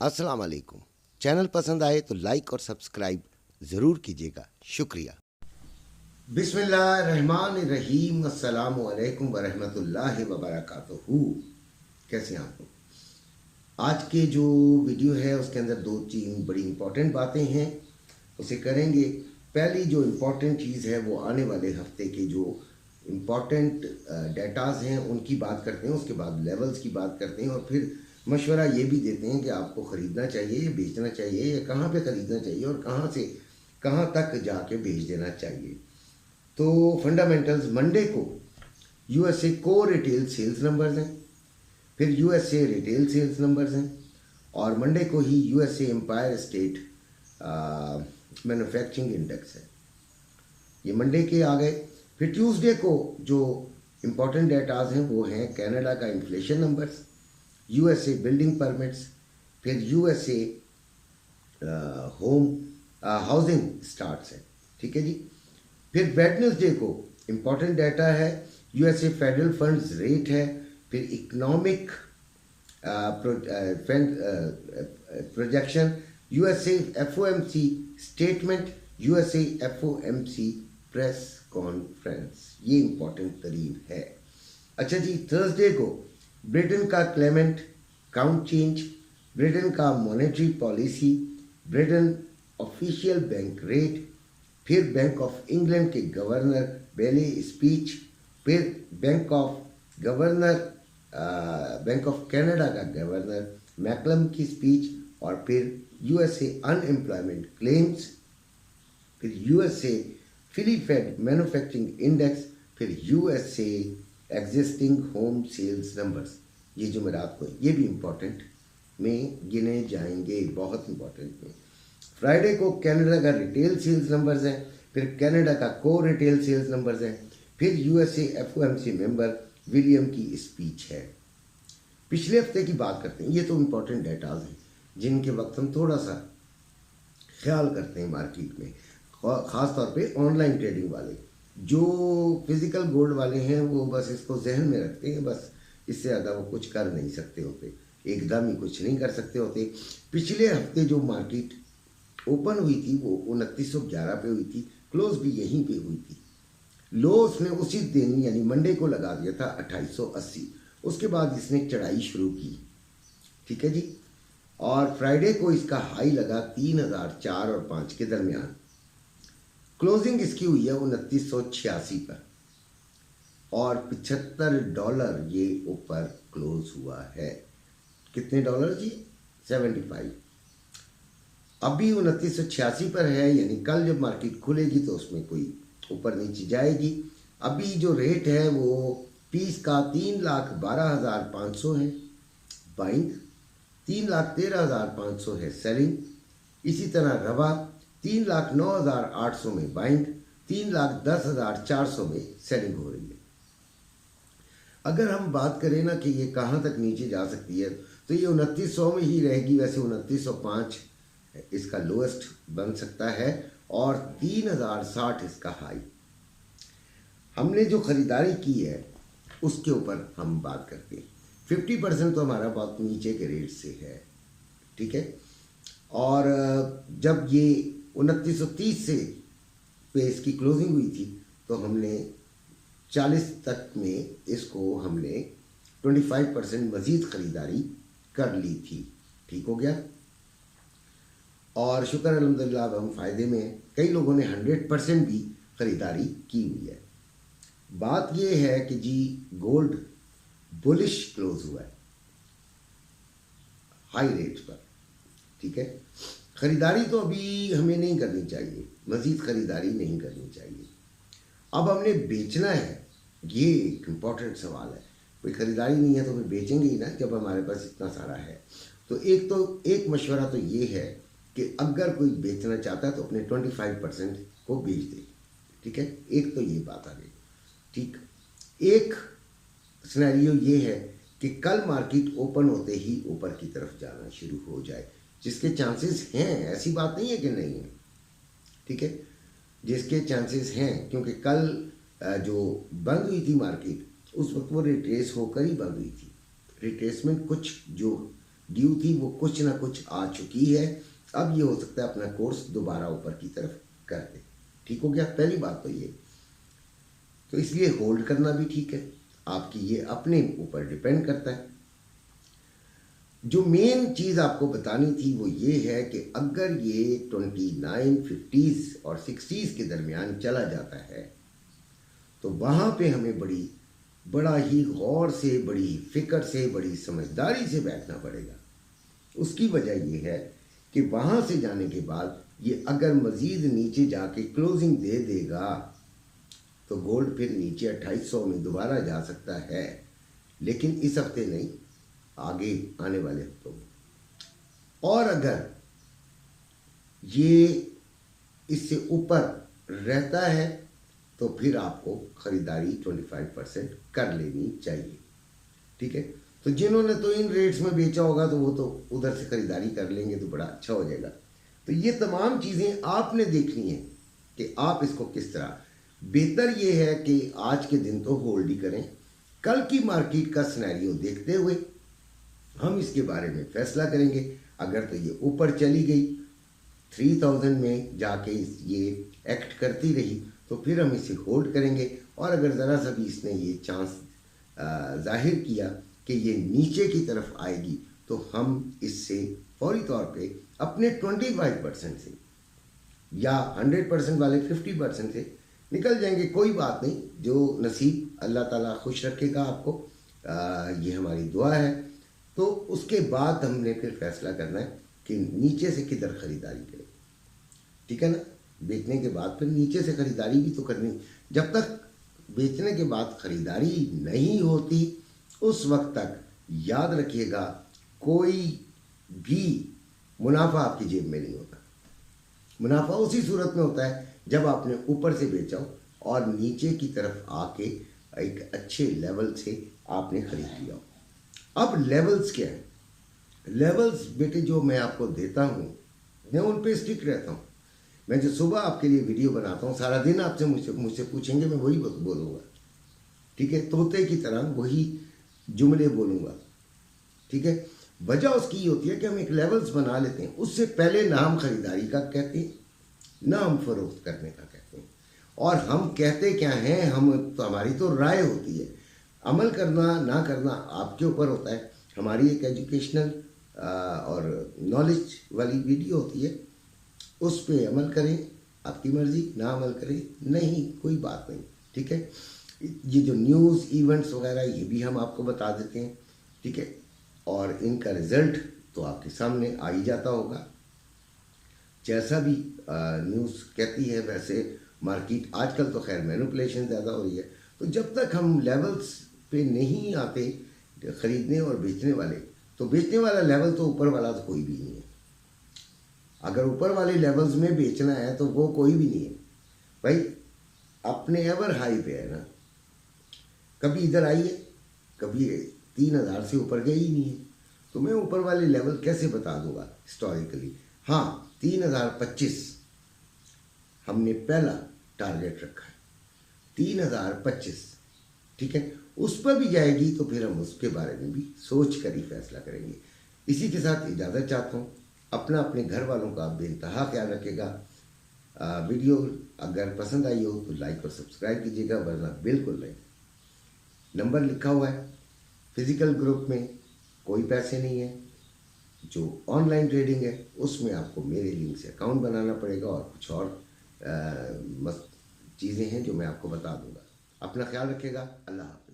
अस्सलाम वालेकुम। चैनल पसंद आए तो लाइक और सब्सक्राइब ज़रूर कीजिएगा, शुक्रिया। बिस्मिल्लाहिर्रहमानिर्रहीम, अस्सलामु अलैकुम वरहमतुल्लाहि वबरकातुहू। कैसे हैं आप लोग? आज के जो वीडियो है उसके अंदर दो तीन बड़ी इंपॉर्टेंट बातें हैं, उसे करेंगे। पहली जो इम्पोर्टेंट चीज़ है वो आने वाले हफ्ते के जो इम्पॉर्टेंट डेटाज हैं उनकी बात करते हैं, उसके बाद लेवल्स की बात करते हैं और फिर मशवरा ये भी देते हैं कि आपको ख़रीदना चाहिए या बेचना चाहिए, या कहाँ पे ख़रीदना चाहिए और कहाँ से कहाँ तक जाके बेच देना चाहिए। तो फंडामेंटल्स मंडे को यूएसए को रिटेल सेल्स नंबर्स हैं, फिर यूएसए रिटेल सेल्स नंबर्स हैं, और मंडे को ही USA Empire State manufacturing index है। ये मंडे के आ गए। फिर ट्यूसडे को जो इम्पोर्टेंट डेटाज हैं वो हैं कनाडा का inflation numbers, USA building permits, फिर यूएसए होम हाउसिंग स्टार्ट्स है। ठीक है जी। फिर वेडनेसडे को इम्पोर्टेंट डाटा है, यूएसए फेडरल फंड्स रेट है, फिर economic projection, USA FOMC statement, USA FOMC press conference. ये इम्पोर्टेंट तरीन है। अच्छा जी, थर्सडे को ब्रिटेन का क्लेमेंट काउंट चेंज, ब्रिटेन का monetary policy, Britain official bank rate, फिर बैंक ऑफ इंग्लैंड के गवर्नर बेले स्पीच, फिर बैंक ऑफ कनाडा का गवर्नर मैकलम की स्पीच, और फिर यूएसए अनएम्प्लॉयमेंट क्लेम्स, फिर USA Philly Fed manufacturing index, फिर USA existing home sales numbers. ये जुमेरात को ये भी इम्पोर्टेंट में गिने जाएंगे, बहुत इम्पोर्टेंट में। फ्राइडे को कनाडा का रिटेल सेल्स नंबर्स हैं, फिर कनाडा का को रिटेल सेल्स नंबर्स हैं, फिर यूएसए एफओएमसी मेंबर विलियम की स्पीच है। पिछले हफ्ते की बात करते हैं। ये तो इम्पोर्टेंट डेटाज हैं जिनके वक्त हम थोड़ा सा ख्याल करते हैं मार्केट में, ख़ास तौर पे ऑनलाइन ट्रेडिंग वाले। जो फिज़िकल गोल्ड वाले हैं वो बस इसको जहन में रखते हैं, बस इससे ज़्यादा वो कुछ कर नहीं सकते होते, एकदम ही कुछ नहीं कर सकते होते। पिछले हफ्ते जो मार्केट ओपन हुई थी वो 2911 पे हुई थी, क्लोज भी यहीं पे हुई थी। लो उसने उसी दिन यानी मंडे को लगा दिया था 2880, उसके बाद इसने चढ़ाई शुरू की। ठीक है जी। और फ्राइडे को इसका हाई लगा 3004 और 5 के दरमियान। क्लोजिंग इसकी हुई है 2986 पर और $75 ये ऊपर क्लोज हुआ है। कितने डॉलर जी? 75। अभी 2986 पर है, यानी कल जब मार्केट खुलेगी तो उसमें कोई ऊपर नीचे जाएगी। अभी जो रेट है वो पीस का 3,12,500 है बाइंग, 3,13,500 है सेलिंग। इसी तरह रवा 3,09,800 में बाइंग, 3,10,400 में सेलिंग हो रही है। अगर हम बात करें ना कि ये कहाँ तक नीचे जा सकती है तो ये 2900 में ही रहेगी। वैसे 2905 इसका लोएस्ट बन सकता है और 3060 इसका हाई। हमने जो ख़रीदारी की है उसके ऊपर हम बात करते हैं। 50% तो हमारा बहुत नीचे के रेट से है। ठीक है। और जब ये 2930 से पे इसकी क्लोजिंग हुई थी तो हमने 40 तक में इसको हमने 25% मज़ीद ख़रीदारी कर ली थी। ठीक हो गया। और शुक्र अल्हम्दुलिल्लाह अब हम फ़ायदे में हैं। कई लोगों ने 100% भी ख़रीदारी की हुई है। बात यह है कि जी गोल्ड बुलिश क्लोज हुआ है हाई रेट पर। ठीक है। ख़रीदारी तो अभी हमें नहीं करनी चाहिए, मज़ीद ख़रीदारी नहीं करनी चाहिए। अब हमने बेचना है, ये एक इम्पॉर्टेंट सवाल है। कोई ख़रीदारी नहीं है तो फिर बेचेंगे ही ना जब हमारे पास इतना सारा है। तो एक मशवरा तो ये है कि अगर कोई बेचना चाहता है तो अपने 25% को बेच दे। ठीक है। एक तो ये बात आ गई। ठीक। एक सिनेरियो ये है कि कल मार्केट ओपन होते ही ऊपर की तरफ जाना शुरू हो जाए, जिसके चांसेस हैं, ऐसी बात नहीं है कि नहीं है। ठीक है। जिसके चांसेस हैं, क्योंकि कल जो बंद हुई थी मार्केट उस वक्त वो रिट्रेस होकर ही बंद हुई थी। रिट्रेसमेंट कुछ जो ड्यू थी वो कुछ ना कुछ आ चुकी है। अब ये हो सकता है अपना कोर्स दोबारा ऊपर की तरफ कर दे। ठीक हो गया, पहली बात तो ये। तो इसलिए होल्ड करना भी ठीक है, आपकी ये अपने ऊपर डिपेंड करता है। जो मेन चीज़ आपको बतानी थी वो ये है कि अगर ये 29, 50s और 60s के दरमियान चला जाता है तो वहाँ पे हमें बड़ा ही गौर से, बड़ी ही फिक्र से, बड़ी समझदारी से बैठना पड़ेगा। उसकी वजह ये है कि वहाँ से जाने के बाद ये अगर मज़ीद नीचे जाके क्लोजिंग दे देगा तो गोल्ड फिर नीचे 2800 में दोबारा जा सकता है, लेकिन इस हफ्ते नहीं, आगे आने वाले हफ्तों में। और अगर ये इससे ऊपर रहता है तो फिर आपको ख़रीदारी 25% कर लेनी चाहिए। ठीक है, तो जिन्होंने तो इन रेट्स में बेचा होगा तो वो तो उधर से ख़रीदारी कर लेंगे तो बड़ा अच्छा हो जाएगा। तो ये तमाम चीज़ें आपने देखनी है कि आप इसको किस तरह। बेहतर ये है कि आज के दिन तो होल्ड ही करें, कल की मार्केट का सिनेरियो देखते हुए हम इसके बारे में फैसला करेंगे। अगर तो ये ऊपर चली गई 3000 में जाके ये एक्ट करती रही तो फिर हम इसे होल्ड करेंगे, और अगर ज़रा सा भी इसने ये चांस जाहिर किया कि ये नीचे की तरफ आएगी तो हम इससे फौरी तौर पे अपने 25% से या 100% वाले 50% से निकल जाएंगे। कोई बात नहीं, जो नसीब अल्लाह ताला खुश रखेगा आपको, ये हमारी दुआ है। तो उसके बाद हमने फिर फैसला करना है कि नीचे से किधर ख़रीदारी करें। ठीक है ना, बेचने के बाद फिर नीचे से ख़रीदारी भी तो करनी। जब तक बेचने के बाद ख़रीदारी नहीं होती उस वक्त तक याद रखिएगा कोई भी मुनाफा आपकी जेब में नहीं होता। मुनाफा उसी सूरत में होता है जब आपने ऊपर से बेचा हो और नीचे की तरफ आके एक अच्छे लेवल से आपने ख़रीद लिया हो। अब लेवल्स क्या है? लेवल्स बेटे जो मैं आपको देता हूँ मैं उन पे स्टिक रहता हूँ। मैं जो सुबह आपके लिए वीडियो बनाता हूँ सारा दिन आपसे मुझसे पूछेंगे, मैं वही बोलूँगा। ठीक है, तोते की तरह वही जुमले बोलूँगा। ठीक है, वजह उसकी ये होती है कि हम एक लेवल्स बना लेते हैं, उससे पहले ना हम ख़रीदारी का कहते हैं ना हम फ़रोख्त करने का कहते हैं। और हम कहते क्या हैं, तो हमारी तो राय होती है, अमल करना ना करना आपके ऊपर होता है। हमारी एक एजुकेशनल और नॉलेज वाली वीडियो होती है, उस पर अमल करें, आपकी मर्ज़ी, ना अमल करें नहीं, कोई बात नहीं। ठीक है, ये जो न्यूज़ इवेंट्स वगैरह ये भी हम आपको बता देते हैं। ठीक है, और इनका रिज़ल्ट तो आपके सामने आ ही जाता होगा। जैसा भी न्यूज़ कहती है वैसे मार्केट आजकल तो खैर मैनिपुलेशन ज़्यादा हो रही है। तो जब तक हम लेवल्स पे नहीं आते ख़रीदने और बेचने वाले, तो बेचने वाला लेवल तो ऊपर वाला तो कोई भी नहीं है। अगर ऊपर वाले लेवल्स में बेचना है तो वो कोई भी नहीं है भाई, अपने एवर हाई पे है ना। कभी इधर आई है, कभी 3000 से ऊपर गई ही नहीं है, तो मैं ऊपर वाले लेवल कैसे बता दूंगा हिस्टोरिकली। हाँ, 3025 हमने पहला टारगेट रखा है, 3025। ठीक है, उस पर भी जाएगी तो फिर हम उसके बारे में भी सोच कर ही फैसला करेंगे। इसी के साथ इजाज़त चाहता हूँ। अपने घर वालों का बेइंतहा ख्याल रखेगा। वीडियो अगर पसंद आई हो तो लाइक और सब्सक्राइब कीजिएगा, वरना बिल्कुल नहीं। नंबर लिखा हुआ है, फिज़िकल ग्रुप में कोई पैसे नहीं है। जो ऑनलाइन ट्रेडिंग है उसमें आपको मेरे लिंक से अकाउंट बनाना पड़ेगा, और कुछ और मस्त चीज़ें हैं जो मैं आपको बता दूंगा। अपना ख्याल रखिएगा। अल्लाह हाफ़िज़।